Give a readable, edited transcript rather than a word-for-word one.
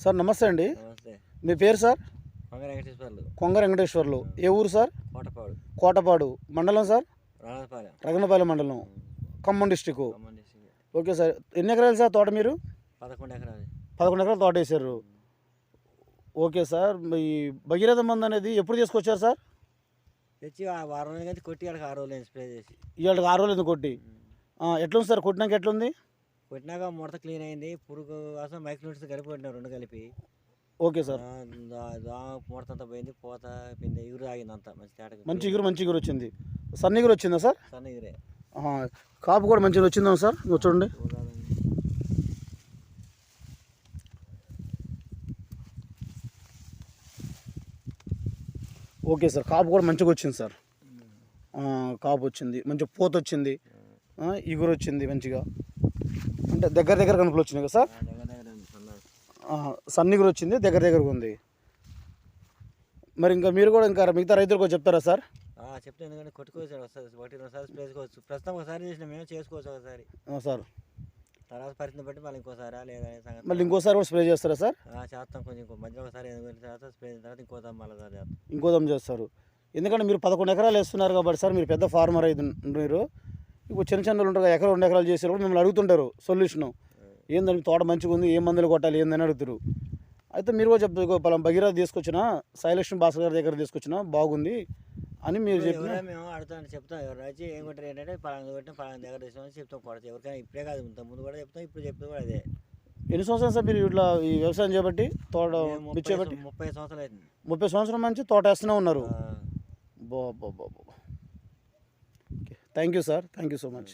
Sir నమస్తే అండి. నమస్తే. మీ పేరు సార్? కొంగ వెంకటేశ్వర్లు. కొంగ వెంకటేశ్వర్లు. ఏ ఊరు సార్? కోటపాడు. కోటపాడు మండలం సార్? రాజపాలెం. రగనపాలెం మండలం, Khammam district. Khammam district. Okay sir. ఎన్ని ఎకరాలు సార్ తోట మీరు? 11 ఎకరాలు. 11 ఎకరాలు తోట వేసారు. Okay sir. ఈ భగీరథ మందు అనేది ఎప్పుడు తీసుకొచ్చారు సార్? తెచ్చి ఆ వారం రోజులు కానీ కొట్టి ఆడకి 6 రోజులు స్ప్రే చేసి. ఇవాళకి 6 రోజులు ఎందుకు కొట్టి? ఎట్లుంది సార్ కొట్టినాక? ఎట్లుంది? కొట్టినాక ముడత క్లీన్ అయింది. పురుగు కోసం మైక్రోన్యూట్స్ కలిపి కొట్టినా 2 కలిపి. Okay sir. ముడత అంతా పోయింది, పోత పిండి ఇగురు ఆగింది అంతా మంచి తేటగా. మంచి ఇగురు వచ్చింది. సన్న ఇగురు వచ్చిందా సార్? సన్న ఇగురే. కాపు కూడా మంచిగా వచ్చిందా సార్? చూడండి. Okay sir. కాపు కూడా మంచిగా వచ్చింది సార్. కాపు వచ్చింది, మంచి పూత వచ్చింది, ఇగురు వచ్చింది మంచిగా. అంటే దగ్గర కనుపులు వచ్చినాయి కదా సార్? సన్న ఇగురు వచ్చింది, దగ్గరగా ఉంది. మరి ఇంకా మీరు కూడా ఇంకా మిగతా రైతులకు చెప్తారా సార్? చెప్తే ఎందుకంటే కొట్టుకోవచ్చు, వస్తుంది 1-2 సార్లు స్ప్రే చేసుకోవచ్చు. ప్రస్తుతం ఒకసారి చేసినా మేము చేసుకోవచ్చు ఒకసారి సార్. తర్వాత పరిస్థితిని బట్టి మళ్ళీ ఇంకోసారి లేదా సంగతి మళ్ళీ ఇంకోసారి కూడా స్ప్రే చేస్తారా సార్? చేస్తాం. కొంచెం మధ్యలో ఒకసారి తర్వాత స్ప్రే తర్వాత ఇంకోదాం మళ్ళీ చేస్తాం. ఇంకోదం చేస్తారు. ఎందుకంటే మీరు 11 ఎకరాలు వేస్తున్నారు కాబట్టి సార్, మీరు పెద్ద ఫార్మర్ అయితే మీరు. ఇప్పుడు చిన్న ఉంటారు, ఎకరం 2 ఎకరాలు చేసారు కూడా మిమ్మల్ని అడుగుతుంటారు సొల్యూషను. ఏందని తోట మంచిగా ఉంది, ఏ మందులు కొట్టాలి ఏందని అడుగుతారు. అయితే మీరు కూడా చెప్తారు, పలానా భగీరథ తీసుకొచ్చిన, సాయిలక్ష్మి భాస్కర్ గారి దగ్గర తీసుకొచ్చిన బాగుంది అని మీరు చెప్పిన. మేము అడుగుతాను, చెప్తాం. ఎవరు వచ్చి ఏం కొట్టారు ఏంటంటే పలానా కొట్టిన పలానా దగ్గర తీసుకొని చెప్తాం. కొడతాం ఎవరికైనా. ఇప్పుడే కాదు, ముందు కూడా చెప్తాం, ఇప్పుడు చెప్తాం కూడా అదే. ఎన్ని సంవత్సరాలు సార్ మీరు ఇట్లా ఈ వ్యవసాయం చేయబట్టి, తోట చేపట్టి? 30 సంవత్సరాలు అవుతుంది. 30 సంవత్సరం నుంచి తోట వేస్తూనే ఉన్నారు. Okay, thank you sir. Thank you so much.